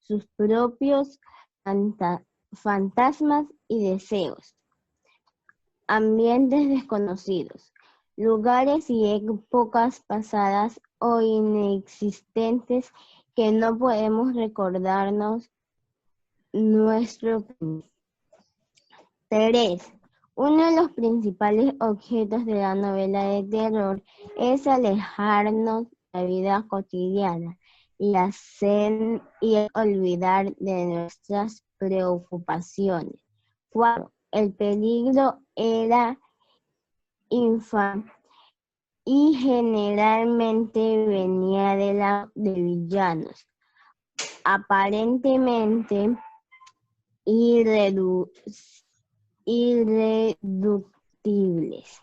sus propios fantasmas y deseos, ambientes desconocidos, lugares y épocas pasadas o inexistentes que no podemos recordarnos nuestro. 3. Uno de los principales objetos de la novela de terror es alejarnos de la vida cotidiana y olvidar de nuestras preocupaciones. 4. El peligro era infame y generalmente venía de villanos aparentemente irreductibles.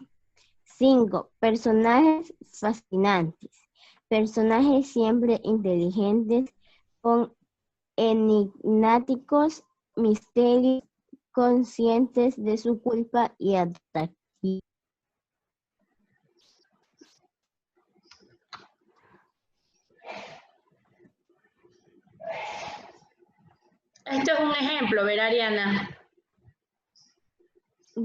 5. Personajes fascinantes. Personajes siempre inteligentes, con enigmáticos misterios, conscientes de su culpa y atractivos. Esto es un ejemplo, ¿verdad, Ariana?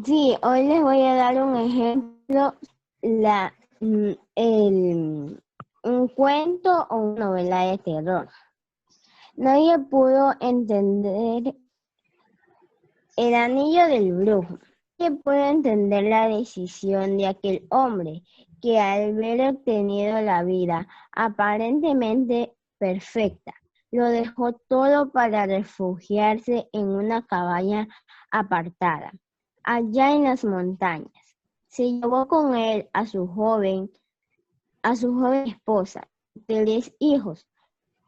Sí, hoy les voy a dar un ejemplo, un cuento o una novela de terror. Nadie pudo entender el anillo del brujo. Nadie pudo entender la decisión de aquel hombre que al haber obtenido la vida aparentemente perfecta, lo dejó todo para refugiarse en una cabaña apartada, allá en las montañas. Se llevó con él a su joven esposa, 3 hijos,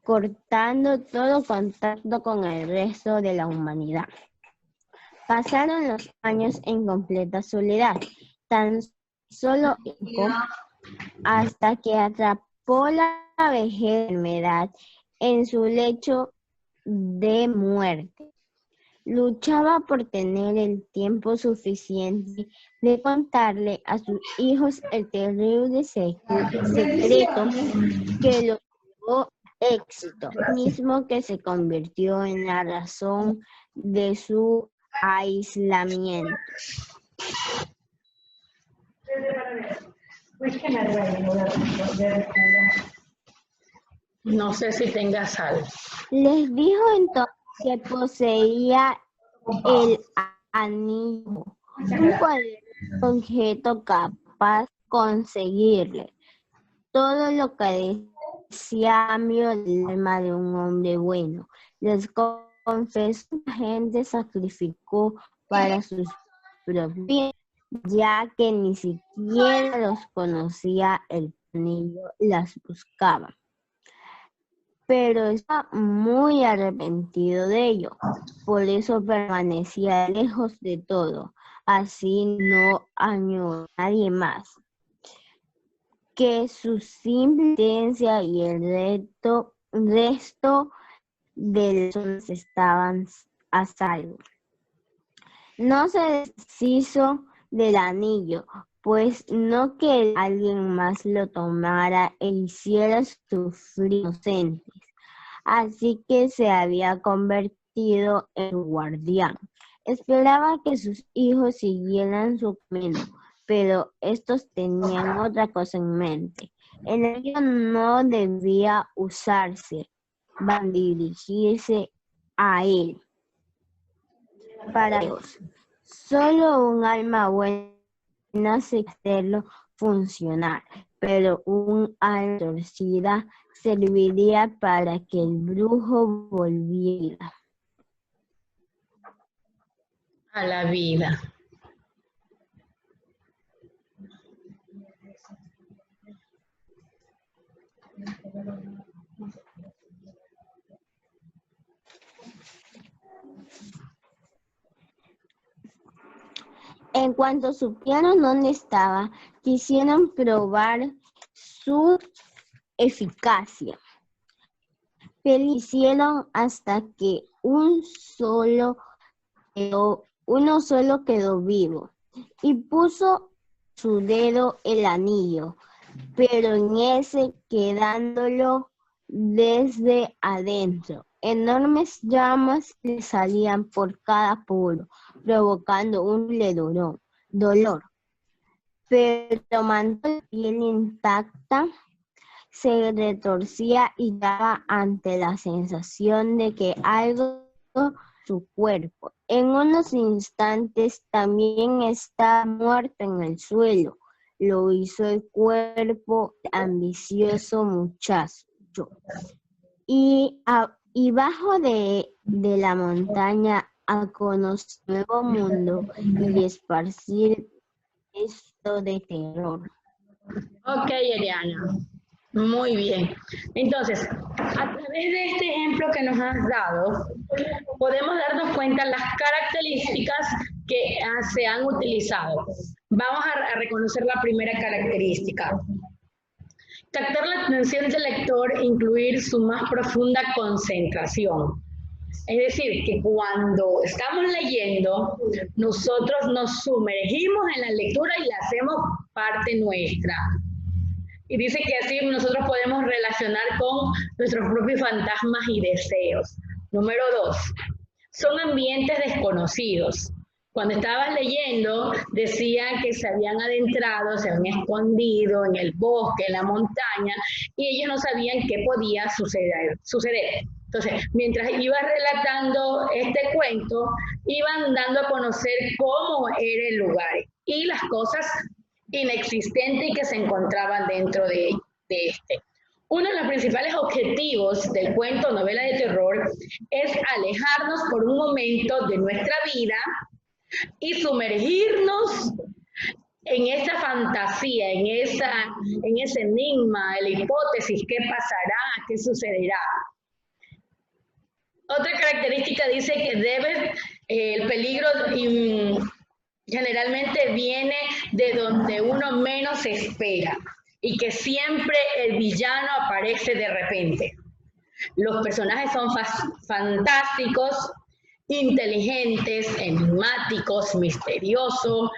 cortando todo contacto con el resto de la humanidad. Pasaron los años en completa soledad, tan solo hasta que atrapó la vejez enfermedad en su lecho de muerte. Luchaba por tener el tiempo suficiente de contarle a sus hijos el terrible secreto que lo llevó éxito, mismo que se convirtió en la razón de su aislamiento. No sé si tenga sal. Les dijo entonces que poseía el anillo, un poderoso objeto capaz de conseguirle todo lo que decía cambio del alma de un hombre bueno. Les confesó que la gente sacrificó para sus propios bienes, ya que ni siquiera los conocía el anillo, las buscaba. Pero estaba muy arrepentido de ello, por eso permanecía lejos de todo, así no añoró a nadie más que su simple existencia y el resto de las personas estaban a salvo. No se deshizo del anillo, pues no quería que alguien más lo tomara e hiciera sufrir inocentes. Así que se había convertido en su guardián. Esperaba que sus hijos siguieran su camino, pero estos tenían otra cosa en mente. El anillo no debía usarse, van dirigirse a él. Para Dios, solo un alma buena se hacerlo funcionar, pero un alma torcida serviría para que el brujo volviera A la vida. En cuanto supieron dónde estaba, quisieron probar su eficacia. Pero hicieron hasta que uno solo quedó vivo y puso su dedo el anillo, pero en ese quedándolo desde adentro. enormes llamas le salían por cada poro, provocando un dolor. Pero mantuvo la piel intacta, se retorcía y daba ante la sensación de que algo su cuerpo. En unos instantes también está muerto en el suelo. Lo hizo el cuerpo ambicioso muchacho. Y bajo de la montaña a conocer un nuevo mundo y esparcir esto de terror. Ok, Eliana. Muy bien. Entonces, a través de este ejemplo que nos has dado, podemos darnos cuenta las características que se han utilizado. Vamos a reconocer la primera característica. Captar la atención del lector e incluir su más profunda concentración. Es decir, que cuando estamos leyendo, nosotros nos sumergimos en la lectura y la hacemos parte nuestra. Y dice que así nosotros podemos relacionar con nuestros propios fantasmas y deseos. Número 2, son ambientes desconocidos. Cuando estabas leyendo, decía que se habían adentrado, se habían escondido en el bosque, en la montaña, y ellos no sabían qué podía suceder. Entonces, mientras ibas relatando este cuento, iban dando a conocer cómo era el lugar y las cosas inexistentes y que se encontraban dentro de este. Uno de los principales objetivos del cuento o novela de terror es alejarnos por un momento de nuestra vida y sumergirnos en esa fantasía, en ese enigma, en la hipótesis, qué pasará, qué sucederá. Otra característica dice que el peligro generalmente viene de donde uno menos espera y que siempre el villano aparece de repente. Los personajes son fantásticos, inteligentes, enigmáticos, misteriosos,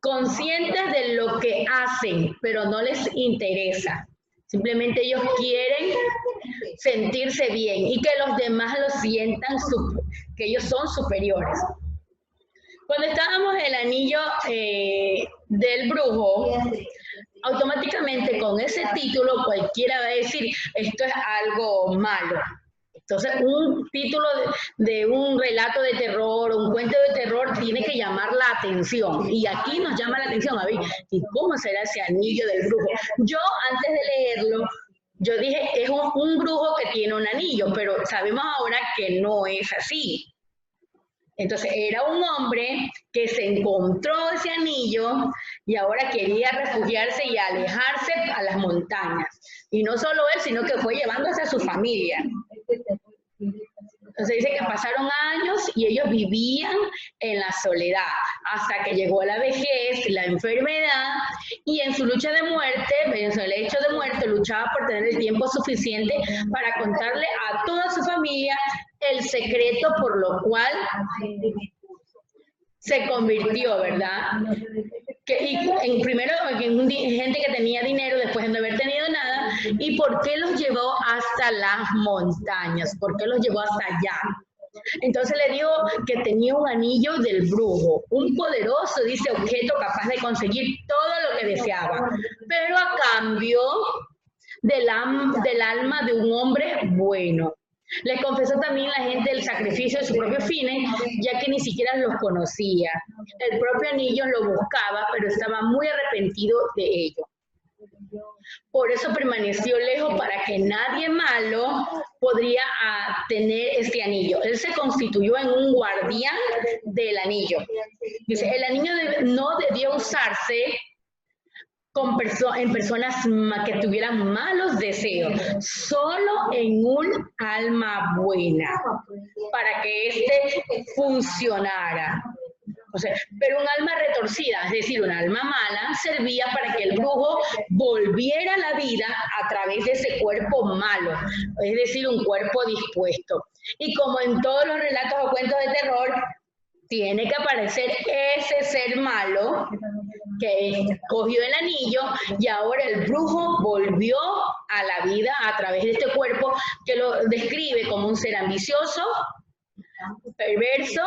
conscientes de lo que hacen, pero no les interesa. Simplemente ellos quieren sentirse bien y que los demás lo sientan, que ellos son superiores. Cuando estábamos en el anillo del brujo, automáticamente con ese título cualquiera va a decir, esto es algo malo. Entonces, un título de un relato de terror, un cuento de terror, tiene que llamar la atención. Y aquí nos llama la atención, a ver, ¿y cómo será ese anillo del brujo? Yo, antes de leerlo, yo dije, es un brujo que tiene un anillo, pero sabemos ahora que no es así. Entonces, era un hombre que se encontró ese anillo y ahora quería refugiarse y alejarse a las montañas. Y no solo él, sino que fue llevándose a su familia. Entonces dice que pasaron años y ellos vivían en la soledad hasta que llegó la vejez, la enfermedad, y en su lucha de muerte, en su lecho de muerte, luchaba por tener el tiempo suficiente para contarle a toda su familia el secreto por lo cual se convirtió, ¿verdad? Primero en gente que tenía dinero después de no haber tenido nada, y por qué los llevó hasta las montañas, por qué los llevó hasta allá. Entonces le digo que tenía un anillo del brujo, un poderoso, dice, objeto capaz de conseguir todo lo que deseaba, pero a cambio del alma de un hombre bueno. Le confesó también la gente el sacrificio de sus propios fines, ya que ni siquiera los conocía. El propio anillo lo buscaba, pero estaba muy arrepentido de ello. Por eso permaneció lejos, para que nadie malo podría tener este anillo. Él se constituyó en un guardián del anillo. Dice, el anillo no debió usarse en personas que tuvieran malos deseos, solo en un alma buena, para que éste funcionara. O sea, pero un alma retorcida, es decir, un alma mala, servía para que el brujo volviera a la vida a través de ese cuerpo malo, es decir, un cuerpo dispuesto. Y como en todos los relatos o cuentos de terror, tiene que aparecer ese ser malo que cogió el anillo y ahora el brujo volvió a la vida a través de este cuerpo que lo describe como un ser ambicioso, perverso,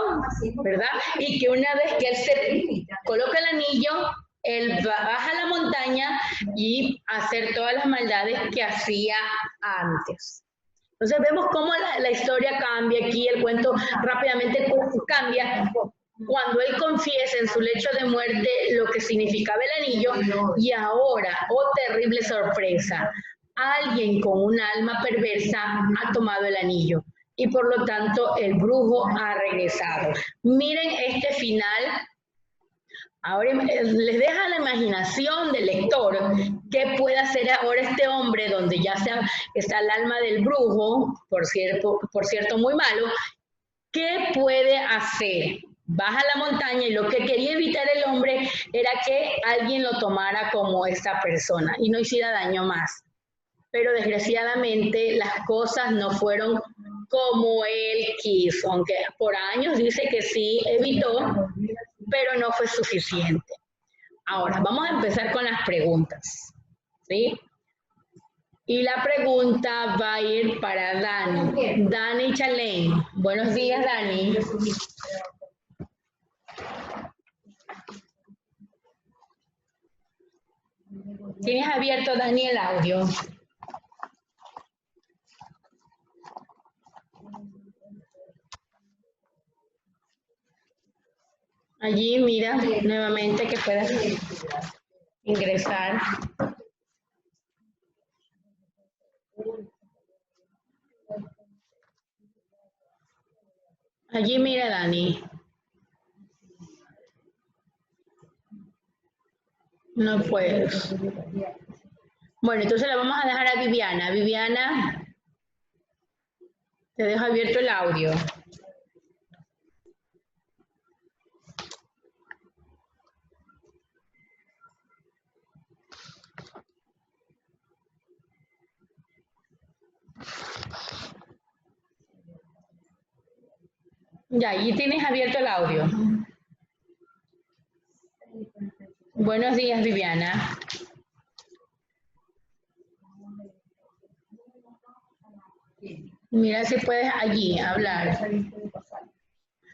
¿verdad? Y que una vez que él se coloca el anillo, él baja a la montaña y hacer todas las maldades que hacía antes. Entonces vemos cómo la historia cambia aquí, el cuento rápidamente cambia cuando él confiesa en su lecho de muerte lo que significaba el anillo y ahora, oh terrible sorpresa, alguien con un alma perversa ha tomado el anillo y por lo tanto el brujo ha regresado. Miren este final. Ahora les deja la imaginación del lector qué puede hacer ahora este hombre donde ya está el alma del brujo, por cierto muy malo, ¿qué puede hacer? Baja la montaña y lo que quería evitar el hombre era que alguien lo tomara como esta persona y no hiciera daño más. Pero desgraciadamente las cosas no fueron como él quiso, aunque por años dice que sí evitó, pero no fue suficiente. Ahora, vamos a empezar con las preguntas, ¿sí? Y la pregunta va a ir para Dani. Dani Chalén. Buenos días, Dani. ¿Tienes abierto, Dani, el audio? Allí, mira, nuevamente que puedas ingresar. Allí, mira, Dani. No puedes. Bueno, entonces le vamos a dejar a Viviana. Viviana, te dejo abierto el audio. Ya, allí tienes abierto el audio. Buenos días, Viviana. Mira si puedes allí hablar.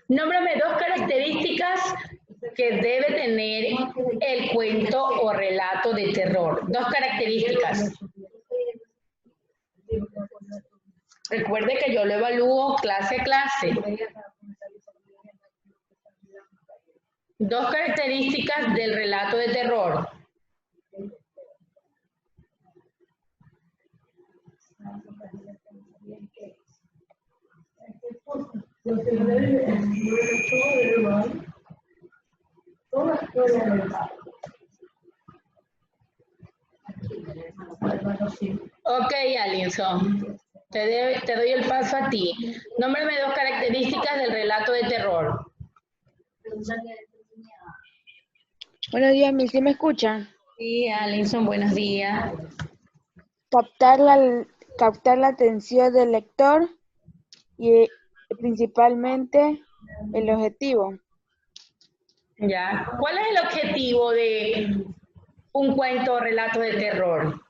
Nómbrame 2 características que debe tener el cuento o relato de terror. 2 características. Recuerde que yo lo evalúo clase a clase. 2 características del relato de terror. Ok, Alinson. Te doy el paso a ti. Nómbrame 2 características del relato de terror. Buenos días, Miss, ¿sí me escuchan? Sí, Alinson, buenos días. Captar la atención del lector y principalmente el objetivo. Ya. ¿Cuál es el objetivo de un cuento o relato de terror?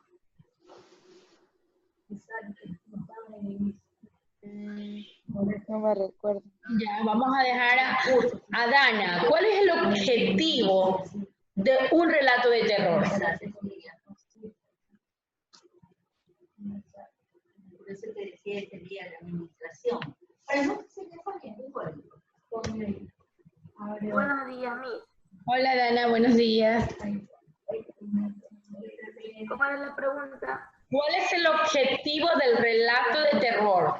No me recuerdo. Ya, vamos a dejar a Dana. ¿Cuál es el objetivo de un relato de terror? Por eso te decía que sería la administración. Pero no se le pone igual. Buenos días, Miss. Hola, Dana, buenos días. ¿Cómo era la pregunta? ¿Cuál es el objetivo del relato de terror?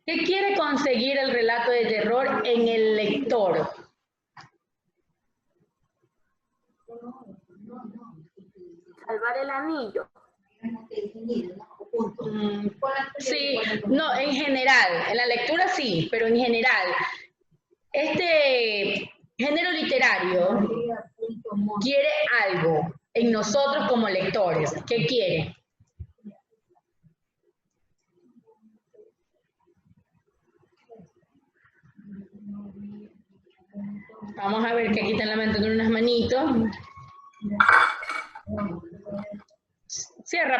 ¿Qué quiere conseguir el relato de terror en el lector? Salvar el anillo. Sí, no, en general, en la lectura sí, pero en general, este género literario quiere algo en nosotros como lectores. ¿Qué quiere? Vamos a ver que aquí están levantando unas manitos. Cierra.